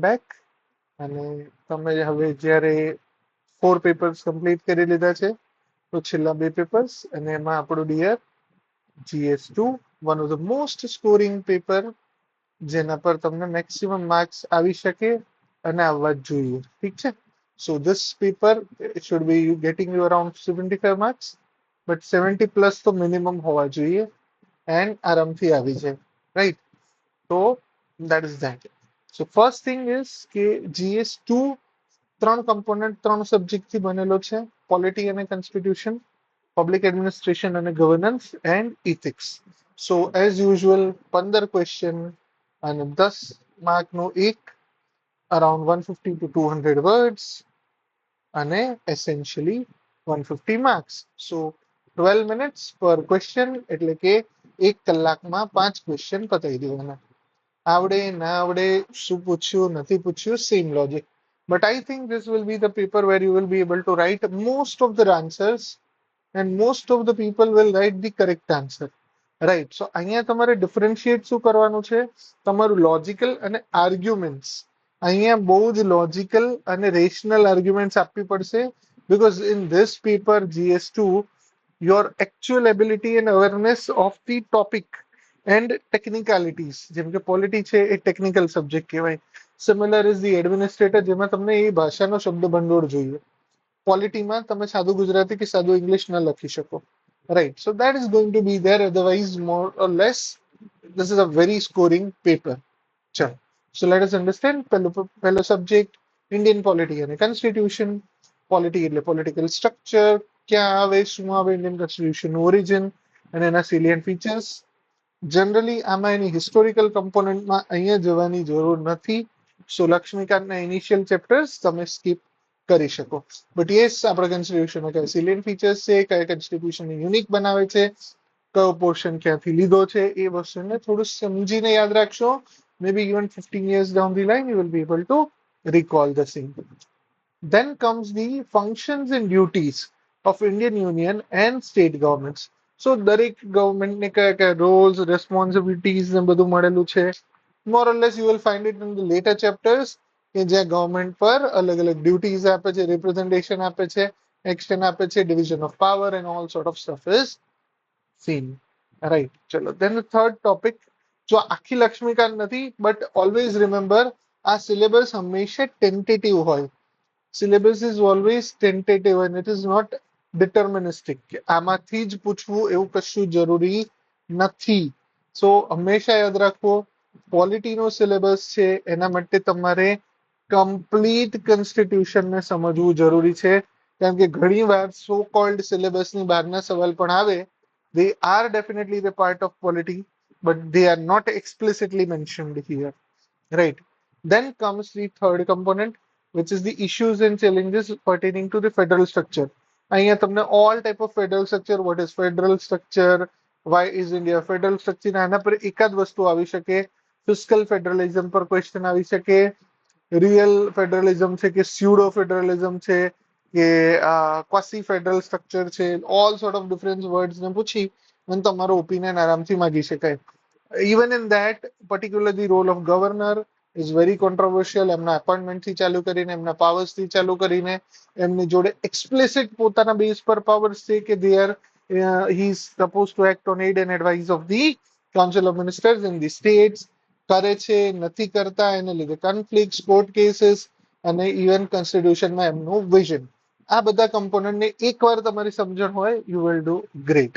Back અને તમે હવે જ્યારે 4 પેપર્સ કમ્પ્લીટ કરી લીધા છે તો છેલ્લા 2 પેપર્સ અને એમાં આપણું dear GS2 one of the most scoring paper જેના પર તમને મેક્સિમમ માર્ક્સ આવી શકે અને આવવા જ જોઈએ. ઠીક છે. So this paper should be gating you around 75 marks but 70 plus તો મિનિમમ હોવા જોઈએ એન્ડ આરામથી આવી જાય. રાઈટ. તો that is that. So first thing is કે GS2 ત્રણ કમ્પોનન્ટ ત્રણ સબ્જેક્ટ થી બનેલો છે, પોલિટી અને કોન્સ્ટિટ્યુશન, પબ્લિક એડમિનિસ્ટ્રેશન અને governance and ethics. So as usual 15 question અને 10 માર્ક નો એક, અરાઉન્ડ 150 to 200 વર્ડ્સ અને એસેન્શિયલી 150 માર્ક્સ. સો 12 મિનિટ્સ પર ક્વેશ્ચન એટલે કે 1 કલાકમાં 5 ક્વેશ્ચન પતાવી દેવાના. આવડે ના આવડે, શું પૂછ્યું નથી પૂછ્યું, same logic. But I think this will be the paper where you will be able to write most of the answers and most of the people will write the correct answer. Right. So અહીંયા તમારે differentiate શું કરવાનું છે? તમારું logical અને arguments. અહીંયા બહુ જ લોજિકલ અને રેશનલ આર્ગ્યુમેન્ટ્સ આપવી પડશે because in this paper GS2 your actual ability and awareness of the topic and technicalities, જેમ કે પોલિટી છે એ ટેકનિકલ સબ્જેક્ટ કહેવાય. સિમિલર ઇઝ ધી એડમિનિસ્ટ્રેટર, જેમાં તમને એ ભાષાનો શબ્દ ભંડોળ જોઈએ. પોલિટીમાં તમે સાદું ગુજરાતી કે સાદું ઇંગ્લિશ ન લખી શકો. Right. So that is going to be there, otherwise more or less this is a very scoring paper. ચલો. So let us understand. પહેલો સબ્જેક્ટ ઇન્ડિયન પોલિટી અને કોન્સ્ટિટ્યુશન. પોલિટી એટલે પોલિટિકલ સ્ટ્રક્ચર, ક્યાં આવે શું આવે, ઇન્ડિયન કોન્સ્ટિટ્યુશનનું ઓરિજિન અને એના સિલિયન્ટ ફીચર્સ. જનરલી આમાં એની હિસ્ટોરિકલ કમ્પોનન્ટમાં અહીંયા જવાની જરૂર નથી. સો લક્ષ્મીકાંતના ઇનિશિયલ ચેપ્ટર્સ તમે સ્કીપ કરી શકો. બટ યસ, આપણા કોન્સ્ટિટ્યુશનમાં કયા સિલિયન્ટ ફીચર્સ છે, કયા કોન્સ્ટિટ્યુશનને યુનિક બનાવે છે, કયો પોર્શન ક્યાંથી લીધો છે, એ વસ્તુને થોડું સમજીને યાદ રાખશો. મે બી even 15 years down the line you will be able to recall the same. Then comes the functions and duties of Indian Union and state governments. સો દરેક ગવર્મેન્ટને કયા કયા રોલ્સ, રેસ્પોન્સિબિલિટીઝ ને બધું મળેલું છે. More or less you will find it in the latter chapters કે જ્યાં government પર અલગ અલગ ડ્યુટીઝ આપે છે, રિપ્રેઝન્ટેશન આપે છે, એક્શન આપે છે, division of power and all sort of stuff is seen. Right. ચલો. દેન ધ થર્ડ ટોપિક, જો આખી લક્ષ્મીકાંત નથી બટ ઓલવેઝ રિમેમ્બર આ સિલેબસ હંમેશા ટેન્ટેટિવ હોય. Syllabus is always tentative and it is not deterministic કે આમાંથી જ પૂછવું એવું કશું જરૂરી નથી. સો હંમેશા યાદ રાખવો, પોલિટીનો સિલેબસ છે એના માટે તમારે કમ્પ્લીટ કોન્સ્ટિટ્યુશનને સમજવું જરૂરી છે. કારણ કે ઘણી વાર સો કોલ્ડ સિલેબસની બહારના સવાલ પણ આવે. They are definitely the part of polity, but they are not explicitly mentioned here. Right. Then comes the third component, which is the issues and challenges pertaining to the federal structure. અહીંયા તમને all type of federal structure, what is federal structure, why is India federal structure, આના પર એકાદ વસ્તુ આવી શકે. Fiscal ફેડરલિઝમ પર question આવી શકે, રિયલ ફેડરલિઝમ છે કે સ્યુડો ફેડરલિઝમ છે કે ક્વાસી ફેડરલ સ્ટ્રક્ચર છે, all sort of different words ને પૂછી અને તમારો ઓપિનિયન આરામથી માગી શકાય. Even in that particularly role of governor is very controversial. એમના અપોઇન્ટમેન્ટથી ચાલુ કરીને, એમના પાવર્સથી ચાલુ કરીને, એમની જોડે એક્સપ્લિસિટ પોતાના બેઝ પર પાવર્સ છે કે they are he is supposed to act on aid and advice of the council of ministers in the states. કરે છે નથી કરતા, એને લીધે કોન્ફ્લિક્ટ્સ, કોર્ટ કેસીસ અને ઇવન કોન્સ્ટિટ્યુશનમાં એમનું વિઝન. આ બધા કમ્પોનન્ટને એકવાર તમારી સમજણ હોય, you will do great.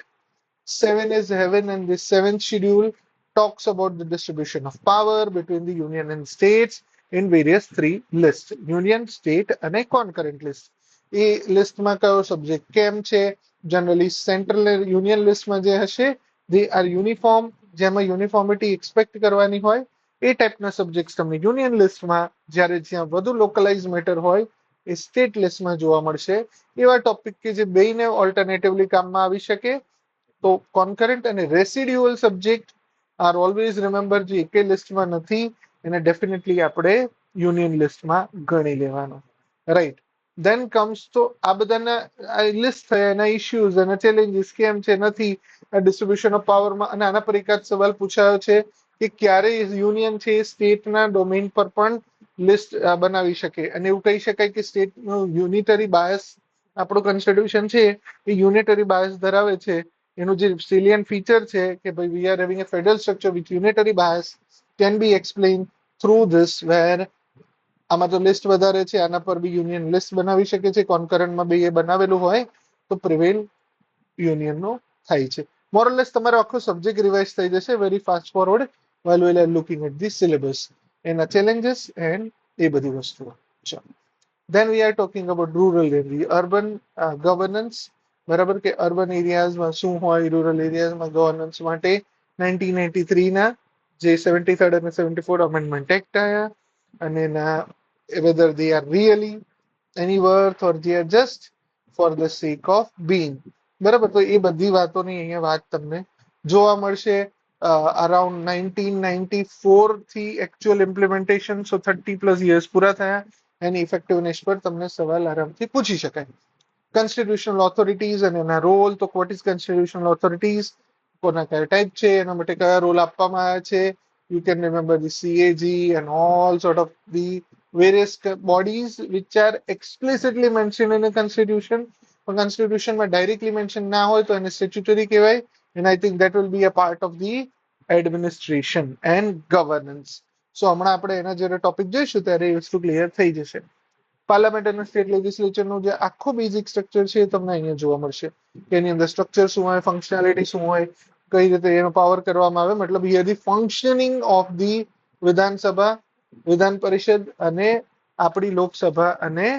7 is heaven and this 7th schedule talks about the distribution of power between the union and states in various 3 lists: union, state અને concurrent list. એ લિસ્ટમાં કયો સબ્જેક્ટ કેમ છે? જનરલી સેન્ટ્રલ યુનિયન લિસ્ટમાં જે હશે they are uniform, જેમાં uniformity expect કરવાની હોય એ ટાઈપના સબ્જેક્ટ તમને યુનિયન લિસ્ટમાં, જ્યારે જ્યાં વધુ લોકલાઇઝ મેટર હોય એ સ્ટેટ લિસ્ટમાં જોવા મળશે. એવા ટોપિક કે જે બેયને ઓલ્ટરનેટિવલી કામમાં આવી શકે. તો કોન્કરન્ટ અને residual subject are always remember, જે એકે લિસ્ટમાં નથી એને ડેફિનેટલી આપણે યુનિયન લિસ્ટમાં ગણી લેવાનો. રાઈટ. દેન કમ્સ, તો આ બધાના લિસ્ટ થયા એના ઇશ્યુઝ અને ચેલેન્જીસ કેમ છે નથી ડિસ્ટ્રીબ્યુશન ઓફ પાવરમાં. અને આના પર એકાદ સવાલ પૂછાયો છે કે ક્યારે યુનિયન છે સ્ટેટના ડોમેઇન પર પણ લિસ્ટ બનાવી શકે અને એવું કહી શકાય કે સ્ટેટનું યુનિટરી બાયસ આપણું કોન્સ્ટિટ્યુશન છે એ યુનિટરી બાયસ ધરાવે છે. એનું જે સિલિયન ફીચર છે કે ભાઈ we are having a federal structure with unitary bias can be explain through this where આમાં તો લિસ્ટ વધારે છે, આના પર બી યુનિયન લિસ્ટ બનાવી શકે છે, કોન્કરન્ટમાં બી એ બનાવેલું હોય તો પ્રિવેલ યુનિયનનો થાય છે. મોરલેસ તમારો આખો સબ્જેક્ટ રિવાઇઝ થઈ જશે very fast forward while we are looking at the syllabus એના challenges and એ બધી વસ્તુઓ. Then we are talking about rural area, urban governance. બરાબર કે અર્બન એરિયાઝમાં શું હોય, રૂરલ એરિયાઝમાં ગવર્નન્સ માટે 1993 ના જે 73rd અને 74 અમેન્ડમેન્ટ એક્ટ આવ્યા અને એના whether they are really any worth or they are just for the sake of being. બરાબર, તો એ બધી વાતોની અહીંયા વાત તમને જોવા મળશે. અરાઉન્ડ 1994 થી એકચ્યુઅલ ઇમ્પ્લિમેન્ટેશન, સો 30+ યર્સ પૂરા થયા. એની ઇફેક્ટિવનેસ પર તમને સવાલ આરામથી પૂછી શકાય. કોન્સ્ટિટ્યુશનલ ઓથોરિટીઝ અને એના રોલ, તો વોટ ઇઝ કોન્સ્ટિટ્યુશનલ ઓથોરિટીઝ, કોના કયા ટાઈપ છે, એના માટે કયા રોલ આપવામાં આવ્યા છે. You can remember the CAG and all sort of the various bodies which are explicitly mentioned in a constitution. કોન્સ્ટિટ્યુશનમાં ડાયરેક્ટલી મેન્શન ના હોય તો એને સ્ટેચ્યુટરી કહેવાય. And I think that will be a part of the administration and governance. So હમણાં આપણે એના જ્યારે ટોપિક જોઈશું ત્યારે એ વસ્તુ ક્લિયર થઈ જશે. પાર્લામેન્ટ અને સ્ટેટ લેજિસ્લેચરનું જે આખું બેઝિક સ્ટ્રક્ચર છે એ તમને અહીંયા જોવા મળશે કે એની અંદર સ્ટ્રક્ચર શું હોય, ફંક્શનાલિટી શું હોય, કઈ રીતે એનો પાવર કરવામાં આવે. મતલબ here the functioning of the વિધાનસભા, વિધાન પરિષદ અને આપણી લોકસભા અને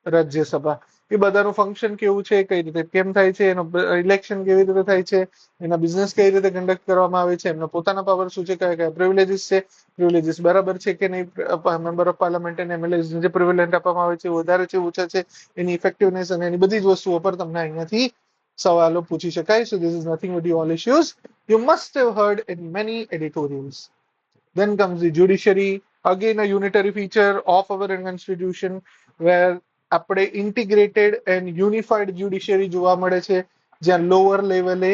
રાજ્યસભા, એ બધાનું ફંક્શન કેવું છે, કઈ રીતે કેમ થાય છે, એનો ઇલેક્શન કેવી રીતે થાય છે, એના બિઝનેસ કઈ રીતે કન્ડક્ટ કરવામાં આવે છે, એમના પોતાના પાવર શું છે, કયા કયા પ્રિવિલેજીસ છે, પ્રિવિલેજીસ બરાબર છે કે નહીં, મેમ્બર ઓફ પાર્લામેન્ટ અને એમએલએ જે પ્રિવિલેજ આપવામાં આવે છે વધારે છે ઓછા છે, એની ઇફેક્ટિવનેસ અને એની બધી જ વસ્તુઓ પર તમને અહીંયાથી સવાલો પૂછી શકાય. So this is nothing but all issues you must have heard in many editorials. Then comes the judiciary, again a unitary feature of our constitution where આપણે ઇન્ટિગ્રેટેડ એન્ડ યુનિફાઈડ જ્યુડિશિયરી જોવા મળે છે, જ્યાં લોઅર લેવલે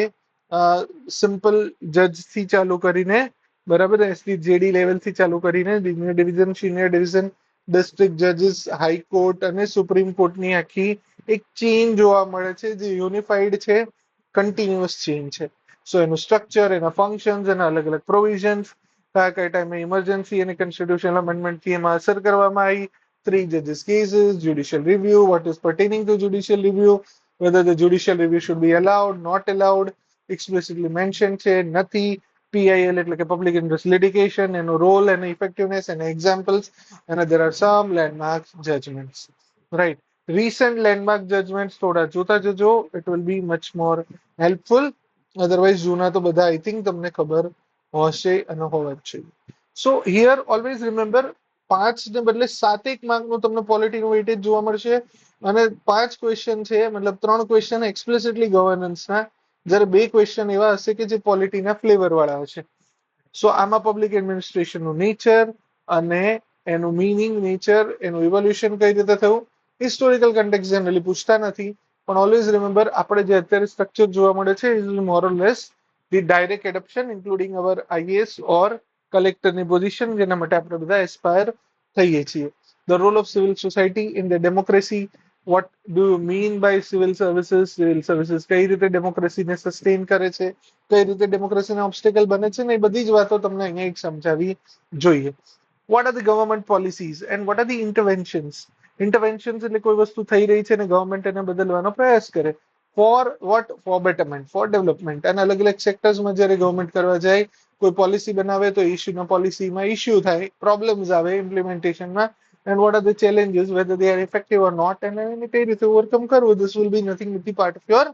simple જજથી ચાલુ કરીને બરાબર SD JD લેવલથી ચાલુ કરીને junior division, senior division, district જજીસ, હાઈકોર્ટ અને સુપ્રીમ કોર્ટની આખી એક ચેઇન જોવા મળે છે જે યુનિફાઈડ છે, કન્ટિન્યુઅસ ચેઇન છે. સો એનું સ્ટ્રક્ચર, એના ફંક્શન્સ, એના અલગ અલગ પ્રોવિઝન્સ, કયા કયા ટાઈમે ઇમરજન્સી અને કોન્સ્ટિટ્યુશનલ અમેન્ડમેન્ટથી એમાં અસર કરવામાં આવી, 3 judges cases, judicial review, what is pertaining to judicial review, whether the judicial review should be allowed, not allowed, explicitly mentioned છે નથી, PIL એટલે કે public interest litigation, એનો role and effectiveness and examples, and there are some landmark judgments. Right, recent landmark judgments થોડા જોતા જજો, it will be much more helpful. Otherwise જૂના તો બધા I think તમને ખબર હશે અને હોવા જ જોઈએ. So here always remember 5 ને બદલે 7 માર્કનું તમને પોલિટીનું વેઇટેજ જોવા મળશે અને 5 ક્વેશ્ચન છે, મતલબ 3 ક્વેશ્ચન એક્સપ્લિસિટલી ગવર્નન્સના, જ્યારે 2 ક્વેશ્ચન એવા હશે કે જે પોલિટીના ફ્લેવર વાળા હશે. સો આમાં પબ્લિક એડમિનિસ્ટ્રેશનનું નેચર અને એનું મીનિંગ, નેચર, એનું ઇવોલ્યુશન કઈ રીતે થયું, હિસ્ટોરિકલ કન્ટેક્સ્ટ જનરલી પૂછતા નથી, પણ ઓલવેઝ રિમેમ્બર આપણે જે અત્યારે સ્ટ્રક્ચર જોવા મળે છે is more or less the direct adoption including our IAS or કલેક્ટરની પોઝિશન, જેના માટે આપણે બધા એસ્પાયર થઈએ છીએ. The role of civil society in the democracy, what do you mean by civil services, civil services કઈ રીતે ડેમોક્રેસીને સસ્ટેન કરે છે, કઈ રીતે ડેમોક્રેસીને ઓબ્સ્ટેકલ બને છે, ને એ બધી જ વાતો તમને અહીંયા એક સમજાવી જોઈએ. What are the government policies and what are the interventions. Interventions એટલે કોઈ વસ્તુ થઈ રહી છે અને ગવર્મેન્ટ એને બદલવાનો પ્રયાસ કરે. For what? For betterment, for development. અને અલગ અલગ સેક્ટર્સમાં જ્યારે ગવર્મેન્ટ કરવા જાય, કોઈ પોલિસી બનાવે તો ઇશ્યુના પોલિસીમાં ઇશ્યુ થાય, પ્રોબ્લેમ્સ આવે ઇમ્પ્લિમેન્ટેશનમાં, and what are the challenges, whether they are effective or not, and એને કઈ રીતે ઓવરકમ કરવું. This will be nothing but the part of your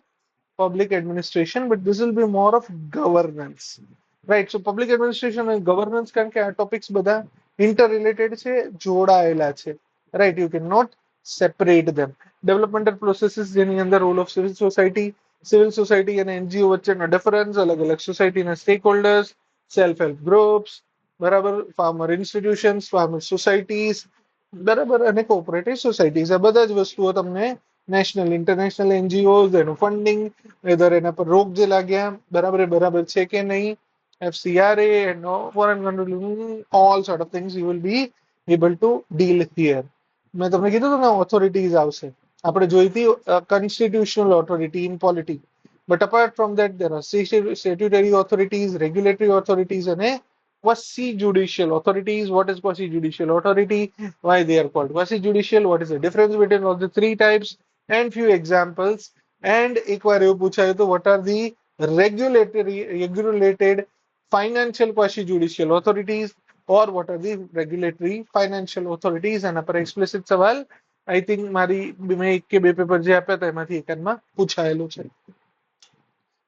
public administration, but this will be more of governance. Right, so public administration and governance, કારણ કે આ topics બધા ઇન્ટરરિલેટેડ છે, જોડાયેલા છે. Right, you cannot separate them. Developmental processes જેની અંદર role of civil society અને એનજીઓ વચ્ચેનો ડિફરન્સ, અલગ અલગ સોસાયટીના stack holders, self help groups, બરાબર, ફાર્મર ઇન્સ્ટિટ્યુશન્સ, ફાર્મર સોસાયટીઝ, બરાબર, અને કોઓપરેટિવ સોસાયટીઝ, આ બધા જ વસ્તુઓ તમને નેશનલ ઇન્ટરનેશનલ એનજીઓ, એનું ફંડિંગ, વેધર એના પર રોક જે લાગ્યા બરાબર છે કે નહીં, FCRA, એનો foreign control, all sort of things you will B able to deal here. મેં તમને કીધું હતું ને authorities આવશે. આપણે જોઈ હતી constitutional authority in polity. But apart from that, there are statutory authorities, regulatory authorities, and quasi-judicial authorities. What is quasi-judicial authority? Why they are called quasi-judicial? What is the difference between all the three types? And few examples. And એક વાર એવું પૂછાયું તો what are the regulated financial quasi-judicial authorities, or what are the regulatory financial authorities? આના પર explicit સવાલ I think મારી મેં એક કે બે પેપર જે આપ્યા હતા એમાંથી એકાદમાં પૂછાયેલું છે.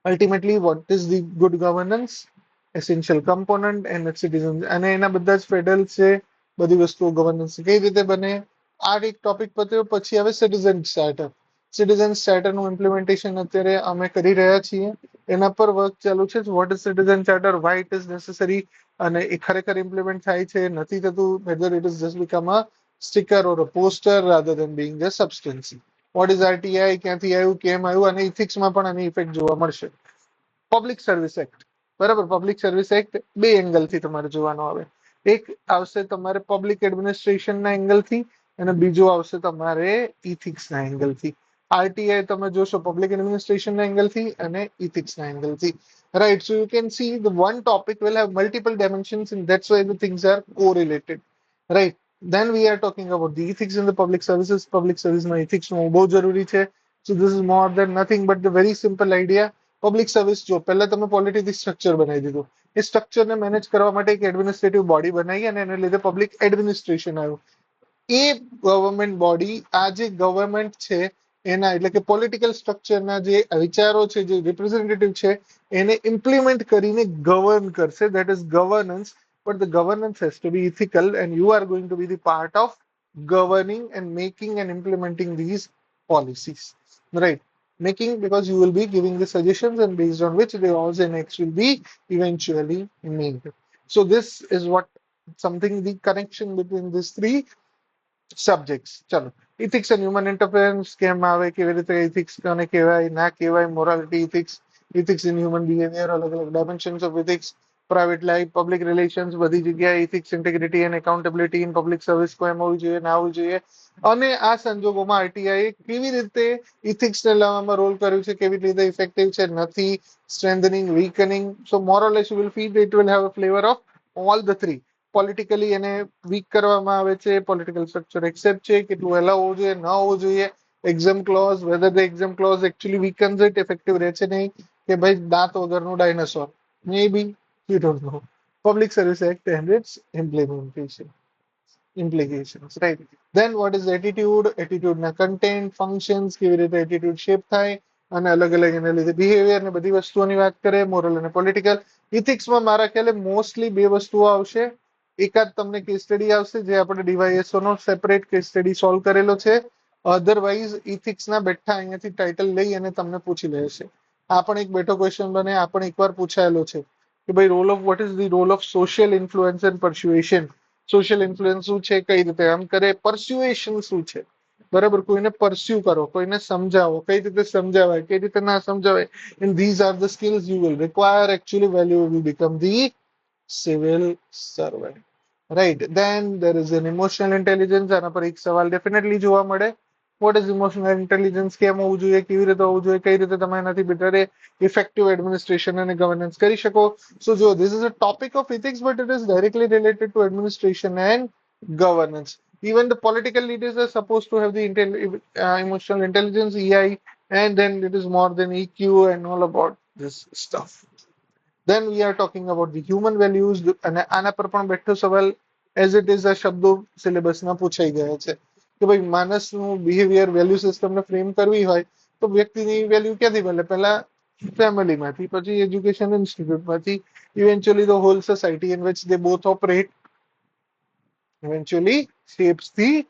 Ultimately, what is the good governance? Essential component and its citizens. અને એના બધા જ ફેડરલ છે, બધી વસ્તુઓ ગવર્નન્સ કઈ રીતે બને. આ એક ટોપિક પત્યો. પછી હવે સિટીઝન ચાર્ટર. સિટીઝન ચાર્ટરનું ઇમ્પ્લિમેન્ટેશન અત્યારે અમે કરી રહ્યા છીએ. એના પર વર્ક ચાલુ છે. What is citizen charter, Y it is necessary, અને એ ખરેખર ઇમ્પ્લિમેન્ટ થાય છે નથી થતું, weather it is just become a sticker or a poster rather then being a substance. What is RTI, ક્યાંથી આવ્યું, કેમ આવ્યું, અને ઇથિક્સમાં પણ આની ઇફેક્ટ જોવા મળશે. પબ્લિક સર્વિસ એક્ટ, બરાબર. પબ્લિક સર્વિસ એક્ટ બે એંગલથી તમારે જોવાનો આવે. એક આવશે તમારે પબ્લિક એડમિનિસ્ટ્રેશનના એંગલથી, અને બીજો આવશે તમારે ઇથિક્સના એંગલથી. આરટીઆઈ તમે જોશો પબ્લિક એડમિનિસ્ટ્રેશનના એંગલથી અને ઇથિક્સના એંગલથી. Right, so you can see the one topic will have multiple dimensions, and that's why the things are correlated. Right. Then we are talking about the ethics in the public services. Public service માં ethics નું બહુ જરૂરી છે. So this is more than nothing but the very simple idea. Public service જો પહેલા તમે પોલિટીથી structure બનાવી દીધું. એ સ્ટ્રક્ચરને મેનેજ કરવા માટે એક એડમિનિસ્ટ્રેટિવ બોડી બનાવી અને એને લીધે પબ્લિક એડમિનિસ્ટ્રેશન આવ્યું. એ ગવર્મેન્ટ બોડી, આ જે ગવર્મેન્ટ છે એના એટલે કે પોલિટિકલ સ્ટ્રક્ચરના જે વિચારો છે, જે રિપ્રેઝેન્ટેટિવ છે, એને ઇમ્પ્લિમેન્ટ કરીને ગવર્ન કરશે. That is governance. But the governance has to be ethical, and you are going to be the part of governing and making and implementing these policies. Right. Making, because you will be giving the suggestions and based on which the laws and acts will be eventually made. So this is what something, the connection between these three subjects. ચલો, ethics and human interference કેમ આવે, કેવી રીતે ethics કોને કહેવાય, ના કહેવાય, morality ethics, ethics in human behavior, અલગ અલગ dimensions of ethics, private life, public relations, બધી જગ્યાએ ethics, integrity and accountability in public service કોઈ એમ હોવી જોઈએ, ના હોવી જોઈએ. અને આ સંજોગોમાં આરટીઆઈ કેવી રીતે ઇથિક્સને લાવવામાં રોલ કર્યું છે, કેવી રીતે ઇફેક્ટિવ છે, નથી, strengthening, weakening. So more or less you will feel it will have a flavour of all the three. Politically એને વીક કરવામાં આવે છે, પોલિટિકલ સ્ટ્રક્ચર એક્સેપ્ટ છે, કેટલું એલાવ હોવું જોઈએ, ન હોવું જોઈએ, exam clause, whether the exam clause actually weakens it, effective રહે છે નહીં, કે ભાઈ દાંત વગરનું dinosaur, may be, you don't know. Public Service Act and its implementation. Implications, right? Then what is attitude? Attitude ના content, functions, કેવી રીતે attitude shape થાય, અને અલગ અલગ એના લીધે બિહેવિયર ને બધી વસ્તુઓની વાત કરે, મોરલ અને પોલિટિકલ. ઇથિક્સમાં મારા ખ્યાલે મોસ્ટલી બે વસ્તુઓ આવશે. એકાદ તમને કેસ સ્ટડી આવશે, જે આપણે ડીવાયએસઓ નો સેપરેટ કેસ સ્ટડી સોલ્વ કરેલો છે. અધરવાઇઝ ઇથિક્સના બેઠા અહીંયાથી ટાઇટલ લઈ અને તમને પૂછી લેશે. આ પણ એક બેઠો ક્વેશ્ચન બને, આ પણ એકવાર પૂછાયેલો છે કે ભાઈ role of, what is the role of social influence and persuasion. Social influence શું છે, કઈ રીતે આમ કરે, પરસ્યુએશન શું છે, બરાબર. કોઈને પરસ્યુ કરો, કોઈને સમજાવો, કઈ રીતે સમજાવાય, કઈ રીતે ના સમજાવાય. And these are the skills you will require actually while you will become the civil servant. Right. Then there is an emotional intelligence. આના પર એક સવાલ ડેફિનેટલી જોવા મળે. વોટ ઇઝ ઇમોશનલ ઇન્ટેલિજન્સ, કેમ હોવું જોઈએ, કેવી રીતે હોવું જોઈએ, કઈ રીતે તમે એનાથી બેટર ઇફેક્ટિવ એડમિનિસ્ટ્રેશન અને ગવર્નન્સ કરી શકો. સો જો this is a topic of ethics, but it is directly related to administration and governance. Even the political leaders are supposed to have the emotional intelligence, EI, and then it is more than EQ and all about this stuff. Then we are talking about the human values, અને આના પર પણ બેઠો સવાલ as it is આ શબ્દો સિલેબસમાં પૂછાઈ ગયા છે કે ભાઈ માણસનું બિહેવિયર, વેલ્યુ સિસ્ટમને ફ્રેમ કરવી હોય તો વ્યક્તિની વેલ્યુ ક્યાંથી મળે? પહેલા ફેમિલીમાંથી, પછી એજ્યુકેશન ઇન્સ્ટિટ્યૂટમાંથી, eventually the whole society in which they both operate eventually shapes the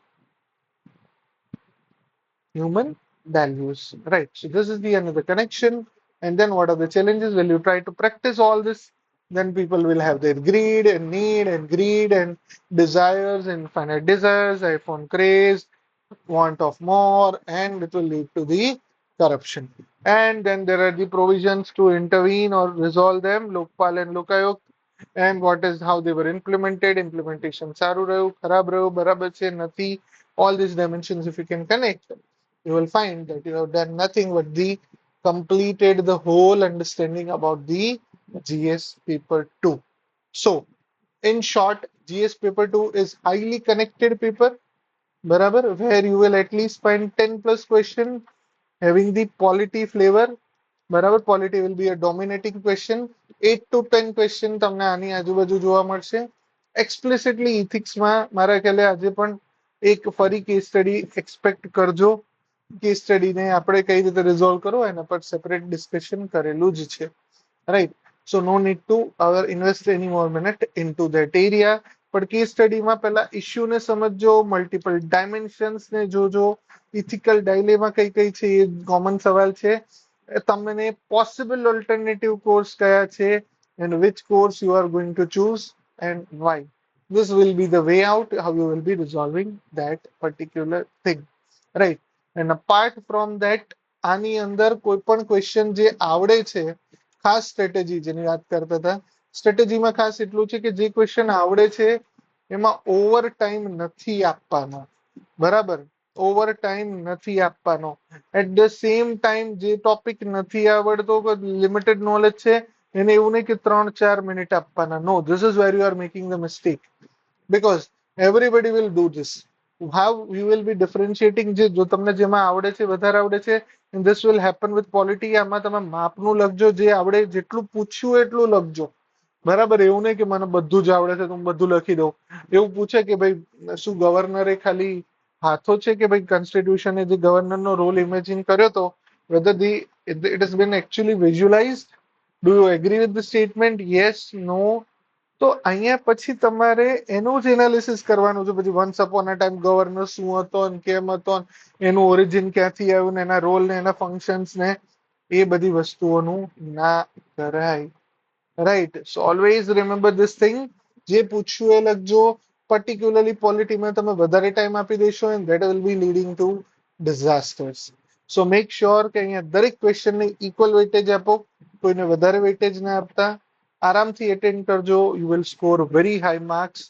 human values. Right. So this is the another connection. And then what are the challenges? When you try to practice all this, then people will have their greed and need and greed and desires, infinite desires, iPhone craze, want of more, and it will lead to the corruption. And then there are the provisions to intervene or resolve them, Lokpal and Lokayuk. and what is how they were implemented. Implementation સારું રહ્યું, ખરાબ રહ્યું, બરાબર છે, નથી. All these dimensions, if you can connect, you will find that you have done nothing but the completed the whole understanding about the GS paper 2. So, in short, GS paper 2 is highly connected paper, barabar, where you will at least find 10 plus question having the polity flavor. બરાબર, polity will be a dominating question. 8 to 10 question તમને આની આજુબાજુ જોવા મળશે. Explicitly ઇથિક્સમાં મારા ખ્યાલે આજે પણ એક ફરી કેસ સ્ટડી એક્સપેક્ટ કરજો. કેસ સ્ટડીને આપણે કઈ રીતે રિઝોલ્વ કરવો એના પર સેપરેટ ડિસ્કશન કરેલું જ છે, right. So no need to invest any more minute into that area. પણ કેસ સ્ટડીમાં પહેલા ઇશ્યુને સમજજો, મલ્ટિપલ ડાયમેન્શન્સ ને જોજો, ઇથિકલ ડાયલેમા કઈ કઈ છે એ કોમન સવાલ છે. તમને પોસિબલ ઓલ્ટરનેટિવ કોર્સ કયા છે and which course you are going to choose and why. This will be the way out how you will be resolving that particular thing, right. And apart from that, આની અંદર કોઈ પણ question જે આવડે છે, ખાસ સ્ટ્રેટેજી જેની વાત કરતા હતા, સ્ટ્રેટેજીમાં ખાસ એટલું છે કે જે ક્વેશ્ચન આવડે છે એમાં ઓવર ટાઈમ નથી આપવાનો, બરાબર, ઓવર ટાઈમ નથી આપવાનો. એટ ધ સેમ ટાઈમ જે ટોપિક નથી આવડતો, લિમિટેડ નોલેજ છે, એને એવું નહીં કે 3-4 મિનિટ આપવાના. No, this is where you are making the mistake, because everybody will do this. How you will be differentiating, જે જો તમને જેમાં આવડે છે વધારે આવડે છે, and this will happen with polity. આમાં તમે માપનું લખજો, જે આવડે જેટલું પૂછ્યું એટલું લખજો, બરાબર. એવું નહીં કે મને બધું જ આવડે છે તો હું બધું લખી દઉં. એવું પૂછે કે ભાઈ શું ગવર્નરે ખાલી હાથો છે કે ભાઈ કોન્સ્ટિટ્યુશને જે ગવર્નરનો રોલ ઇમેજિન કર્યો હતો, whether it has been actually visualized. Do you agree with the statement? Yes, no. તો અહીંયા પછી તમારે એનું જ એનાલિસિસ કરવાનું છે. પછી once upon a time governor શું હતો ને કેમ હતો, એનું ઓરિજિન ક્યાંથી આવ્યું ને એના રોલ ને એના ફંક્શન્સ ને એ બધી વસ્તુઓનું ના કરાય, right. So always remember this thing. જે પૂછ્યું એ લખજો. પર્ટિક્યુલરલી પોલિટીમાં તમે વધારે ટાઈમ આપી દેશો and that will be leading to disasters. So make sure કે અહીંયા દરેક ક્વેશ્ચનને ઇક્વલ વેઇટેજ આપો, કોઈને વધારે વેઇટેજ ના આપતા. આરામથી એટેન્ડ કરજો. You will score very high marks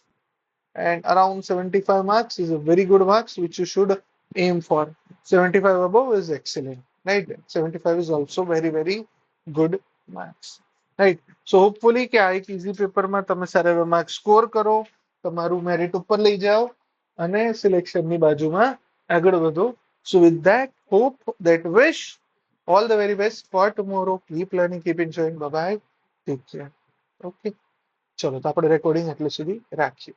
and around 75 marks is a very good marks which you should aim for. 75 above is excellent, right. 75 is also very good marks, right. So hopefully કે આ એક easy paper માં તમે સારા એવા marks score કરો, તમારું merit ઉપર લઈ જાઓ અને સિલેક્શન ની બાજુમાં આગળ વધો. So with that, hope, that wish, all the very best for tomorrow. Keep learning, keep enjoying. Bye bye, take care. Okay, ચલો તો આપણે રેકોર્ડિંગ એટલે સુધી રાખીએ.